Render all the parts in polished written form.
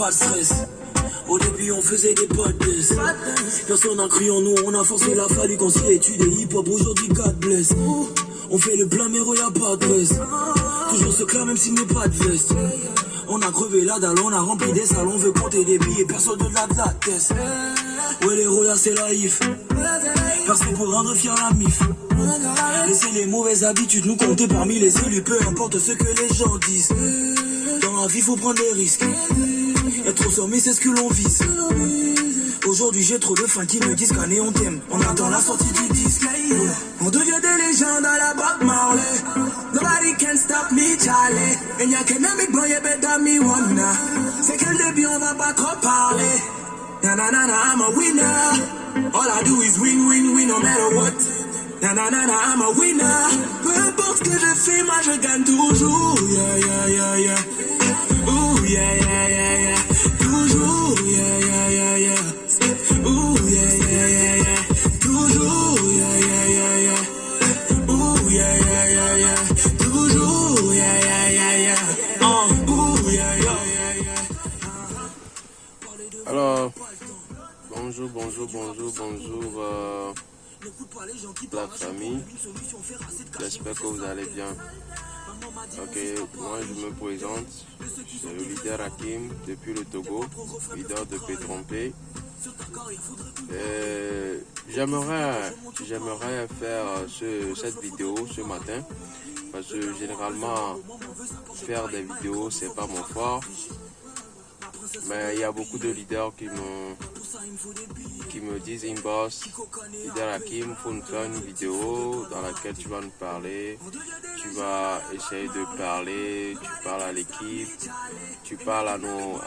pas de stress. Au début on faisait des podcasts. Personne n'a cru en nous, on a forcé la fallu qu'on s'y étudie des hip-hop. Aujourd'hui God bless. On fait le plein mais y'a pas de veste. Toujours ce clair même s'il n'est pas de veste. On a crevé la dalle, on a rempli des salles. On veut compter des billets, personne de la caisse. Ouais les royas c'est la if. Personne pour rendre fier la mif. Laissez les mauvaises habitudes nous compter parmi les élus. Peu importe ce que les gens disent. Dans la vie faut prendre des risques. Être au sommet c'est ce que l'on vise. Aujourd'hui j'ai trop de fans qui me disent qu'année on t'aime. On attend la sortie du disque. On devient des légendes à la Bob Marley. Nobody can stop me Charlie. And y'a qu'un big boy better me wanna. C'est que le début on va pas trop parler. Na na na na I'm a winner. All I do is win win win no matter what. Na na na na I'm a winner. Peu importe ce que je fais moi je gagne toujours. Yeah yeah yeah yeah. Ooh yeah yeah yeah yeah. Toujours yeah yeah yeah yeah. Ooh yeah yeah yeah yeah. Toujours yeah yeah yeah yeah. Ooh yeah yeah yeah yeah. Toujours yeah yeah yeah yeah. Ooh yeah yeah yeah yeah. Alors, bonjour la famille, j'espère que vous allez bien. Ok, moi je me présente, je suis le leader Hakim depuis le Togo, leader de P-Trompé. J'aimerais faire cette vidéo ce matin parce que généralement faire des vidéos c'est pas mon fort. Mais il y a beaucoup de leaders qui me disent inbox, leader Hakim, il faut nous faire une vidéo dans laquelle tu vas nous parler, tu vas essayer de parler, tu parles à l'équipe, tu parles à nos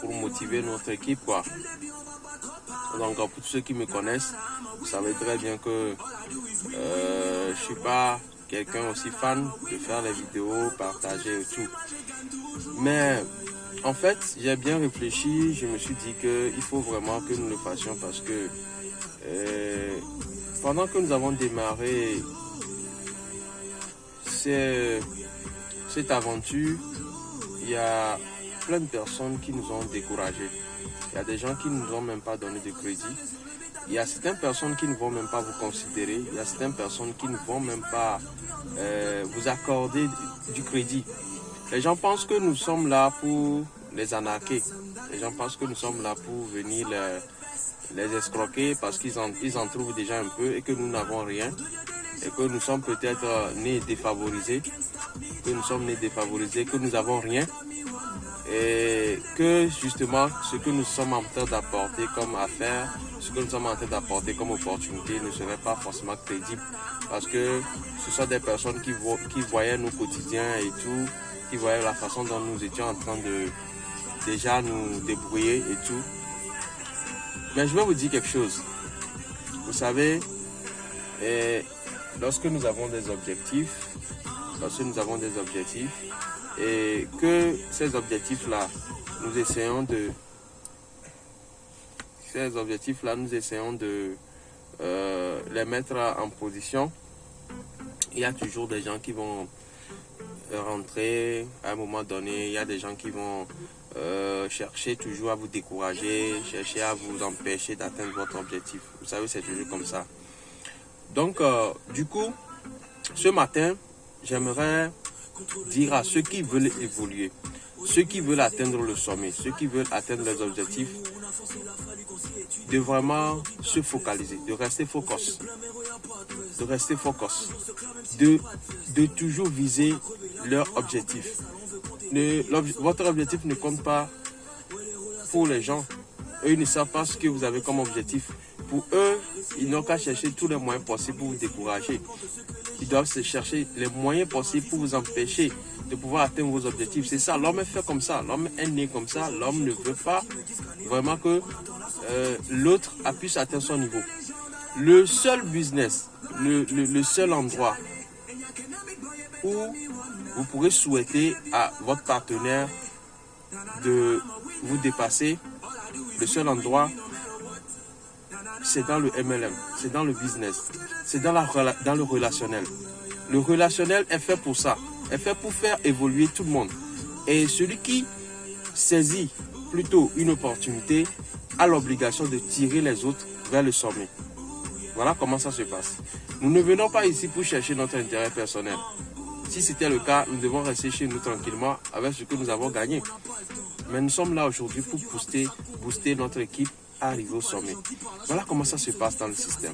pour motiver notre équipe quoi. Donc pour tous ceux qui me connaissent, vous savez très bien que je suis pas quelqu'un aussi fan de faire les vidéos, partager et tout. Mais en fait, j'ai bien réfléchi, je me suis dit qu'il faut vraiment que nous le fassions parce que pendant que nous avons démarré cette aventure, il y a plein de personnes qui nous ont découragés. Il y a des gens qui ne nous ont même pas donné de crédit. Il y a certaines personnes qui ne vont même pas vous considérer. Il y a certaines personnes qui ne vont même pas vous accorder du crédit. Les gens pensent que nous sommes là pour les anarquer. Les gens pensent que nous sommes là pour venir les escroquer parce qu'ils en trouvent déjà un peu et que nous n'avons rien. Et que nous sommes peut-être nés défavorisés. Que nous n'avons rien. Et que justement ce que nous sommes en train d'apporter comme affaire, ce que nous sommes en train d'apporter comme opportunité ne serait pas forcément crédible. Parce que ce sont des personnes qui voyaient nos quotidiens et tout, qui voyaient la façon dont nous étions en train de déjà nous débrouiller et tout. Mais je vais vous dire quelque chose. Vous savez, lorsque nous avons des objectifs, et que ces objectifs-là, nous essayons de les mettre en position, il y a toujours des gens qui vont rentrer à un moment donné, il y a des gens qui vont chercher toujours à vous décourager, chercher à vous empêcher d'atteindre votre objectif. Vous savez, c'est toujours comme ça. Donc, du coup, ce matin, j'aimerais dire à ceux qui veulent évoluer, ceux qui veulent atteindre le sommet, ceux qui veulent atteindre les objectifs, de vraiment se focaliser, de rester focus, de toujours viser leur objectif. Votre objectif ne compte pas pour les gens. Eux, ils ne savent pas ce que vous avez comme objectif. Pour eux, ils n'ont qu'à chercher tous les moyens possibles pour vous décourager. Ils doivent se chercher les moyens possibles pour vous empêcher de pouvoir atteindre vos objectifs. C'est ça, l'homme est fait comme ça, l'homme est né comme ça, l'homme ne veut pas vraiment que l'autre puisse atteindre son niveau. Le seul business, le seul endroit où vous pourrez souhaiter à votre partenaire de vous dépasser, le seul endroit, c'est dans le MLM, c'est dans le business, c'est dans le relationnel. Le relationnel est fait pour ça, est fait pour faire évoluer tout le monde. Et celui qui saisit plutôt une opportunité, a l'obligation de tirer les autres vers le sommet. Voilà comment ça se passe. Nous ne venons pas ici pour chercher notre intérêt personnel. Si c'était le cas, nous devons rester chez nous tranquillement avec ce que nous avons gagné. Mais nous sommes là aujourd'hui pour booster notre équipe à arriver au sommet. Voilà comment ça se passe dans le système.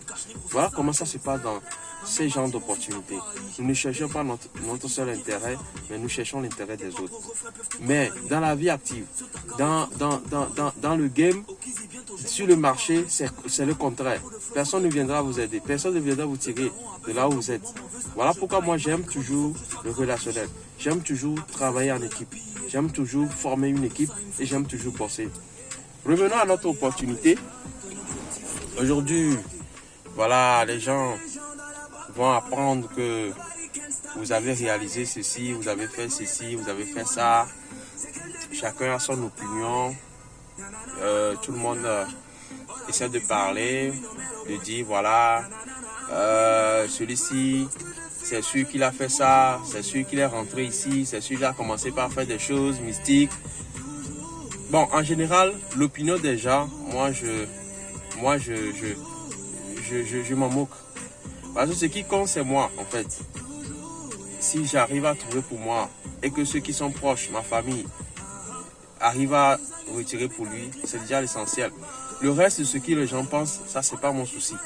Voilà comment ça se passe dans ces genres d'opportunités. Nous ne cherchons pas notre seul intérêt, mais nous cherchons l'intérêt des autres. Mais dans la vie active, dans le game, sur le marché, c'est le contraire. Personne ne viendra vous aider. Personne ne viendra vous tirer de là où vous êtes. Voilà pourquoi moi j'aime toujours le relationnel. J'aime toujours travailler en équipe. J'aime toujours former une équipe et j'aime toujours bosser. Revenons à notre opportunité. Aujourd'hui, voilà, les gens vont apprendre que vous avez réalisé ceci, vous avez fait ceci, vous avez fait ça. Chacun a son opinion. Tout le monde essaie de parler, de dire voilà, celui-ci, c'est sûr qu'il a fait ça, c'est sûr qu'il est rentré ici, c'est sûr qu'il a commencé par faire des choses mystiques. Bon, en général, l'opinion des gens, moi je m'en moque. Parce que ce qui compte, c'est moi, en fait. Si j'arrive à trouver pour moi et que ceux qui sont proches, ma famille, arrivent à retirer pour lui, c'est déjà l'essentiel. Le reste de ce que les gens pensent, ça, c'est pas mon souci.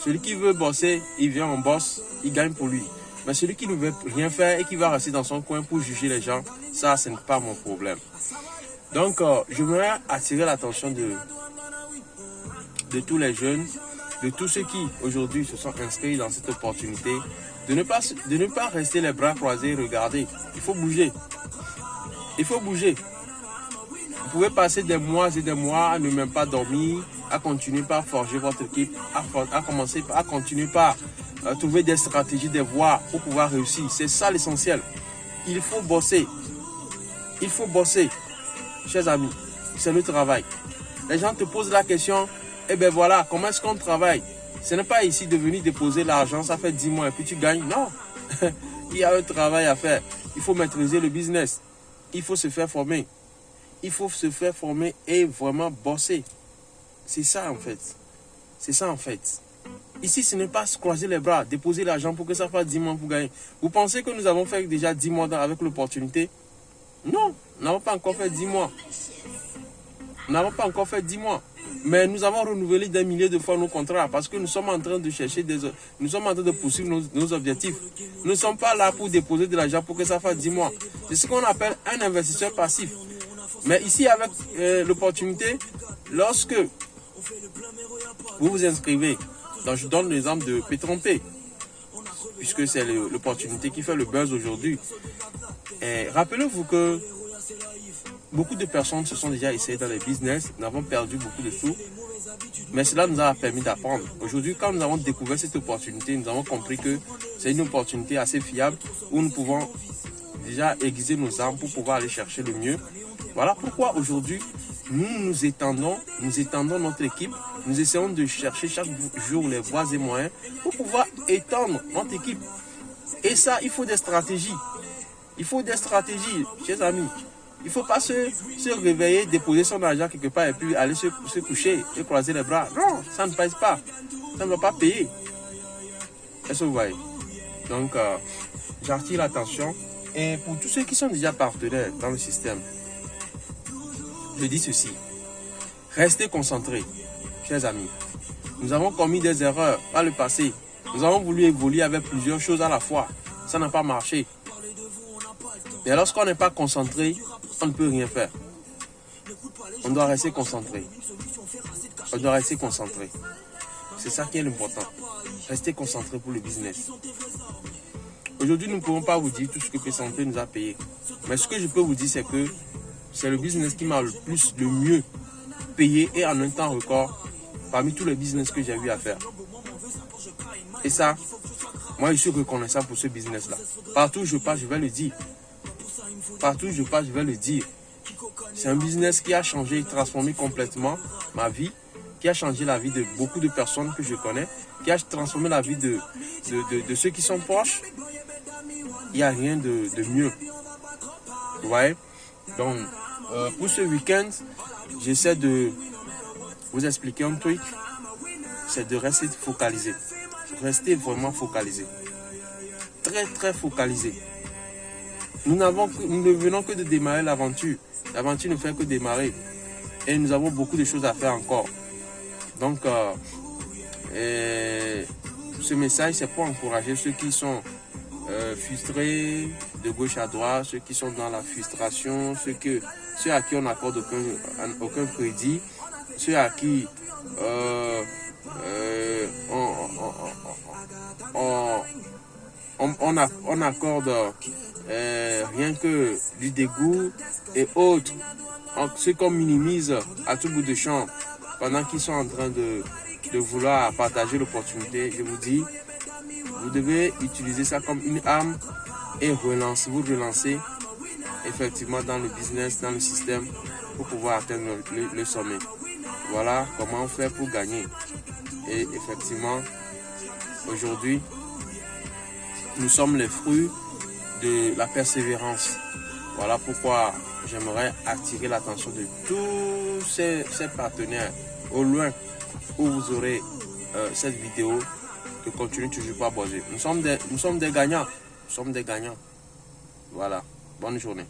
Celui qui veut bosser, il vient en bosse, il gagne pour lui. Mais celui qui ne veut rien faire et qui va rester dans son coin pour juger les gens, ça, ce n'est pas mon problème. Donc, je voudrais attirer l'attention de tous les jeunes, de tous ceux qui aujourd'hui se sont inscrits dans cette opportunité, de ne pas rester les bras croisés et regarder. Il faut bouger. Il faut bouger. Vous pouvez passer des mois et des mois à ne même pas dormir, à continuer par forger votre équipe, à continuer par trouver des stratégies, des voies pour pouvoir réussir. C'est ça l'essentiel. Il faut bosser. Il faut bosser. Chers amis, c'est le travail. Les gens te posent la question, eh bien voilà, comment est-ce qu'on travaille? Ce n'est pas ici de venir déposer l'argent, ça fait 10 mois et puis tu gagnes. Non, il y a un travail à faire. Il faut maîtriser le business. Il faut se faire former. Il faut se faire former et vraiment bosser. C'est ça en fait. C'est ça en fait. Ici, ce n'est pas se croiser les bras, déposer l'argent pour que ça fasse 10 mois pour gagner. Vous pensez que nous avons fait déjà 10 mois avec l'opportunité? Non, nous n'avons pas encore fait 10 mois. Nous n'avons pas encore fait 10 mois. Mais nous avons renouvelé des milliers de fois nos contrats parce que nous sommes en train de chercher nous sommes en train de poursuivre nos objectifs. Nous ne sommes pas là pour déposer de l'argent pour que ça fasse 10 mois. C'est ce qu'on appelle un investisseur passif. Mais ici, avec l'opportunité, lorsque vous vous inscrivez, donc je donne l'exemple de Pétrompé, puisque c'est l'opportunité qui fait le buzz aujourd'hui. Rappelez-vous que beaucoup de personnes se sont déjà essayées dans les business, nous avons perdu beaucoup de sous, mais cela nous a permis d'apprendre. Aujourd'hui, quand nous avons découvert cette opportunité, nous avons compris que c'est une opportunité assez fiable où nous pouvons déjà aiguiser nos armes pour pouvoir aller chercher le mieux. Voilà pourquoi aujourd'hui, nous étendons notre équipe, nous essayons de chercher chaque jour les voies et moyens pour pouvoir étendre notre équipe. Et ça, il faut des stratégies. Il faut des stratégies, chers amis. Il ne faut pas se réveiller, déposer son argent quelque part et puis aller se coucher et croiser les bras. Non, ça ne passe pas. Ça ne va pas payer. Est-ce que vous voyez? Donc, j'attire l'attention. Et pour tous ceux qui sont déjà partenaires dans le système, je dis ceci. Restez concentrés, chers amis. Nous avons commis des erreurs par le passé. Nous avons voulu évoluer avec plusieurs choses à la fois. Ça n'a pas marché. Et lorsqu'on n'est pas concentré, on ne peut rien faire. On doit rester concentré. On doit rester concentré. C'est ça qui est l'important. Rester concentré pour le business. Aujourd'hui, nous ne pouvons pas vous dire tout ce que Pétrompé nous a payé. Mais ce que je peux vous dire, c'est que c'est le business qui m'a le mieux payé et en un temps record parmi tous les business que j'ai eu à faire. Et ça, moi, je suis reconnaissant pour ce business-là. Partout où je passe, je vais le dire. Partout où je passe, je vais le dire. C'est un business qui a changé et transformé complètement ma vie, qui a changé la vie de beaucoup de personnes que je connais, qui a transformé la vie de ceux qui sont proches. Il n'y a rien de mieux. Vous voyez? Donc, pour ce week-end, j'essaie de vous expliquer un truc, c'est de rester focalisé. Restez vraiment focalisé. Très, très focalisé. Nous ne venons que de démarrer l'aventure. L'aventure ne fait que démarrer. Et nous avons beaucoup de choses à faire encore. Donc, ce message, c'est pour encourager ceux qui sont frustrés de gauche à droite, ceux qui sont dans la frustration, ceux à qui on n'accorde aucun crédit, ceux à qui on accorde rien que du dégoût et autres, ceux qu'on minimise à tout bout de champ pendant qu'ils sont en train de vouloir partager l'opportunité. Je vous dis, vous devez utiliser ça comme une arme et vous relancez effectivement dans le business, dans le système pour pouvoir atteindre le sommet. Voilà comment on fait pour gagner. Et effectivement, aujourd'hui, nous sommes les fruits de la persévérance. Voilà pourquoi j'aimerais attirer l'attention de tous ces partenaires au loin où vous aurez cette vidéo, de continuer toujours pas bosser. Nous sommes des gagnants. Nous sommes des gagnants. Voilà. Bonne journée.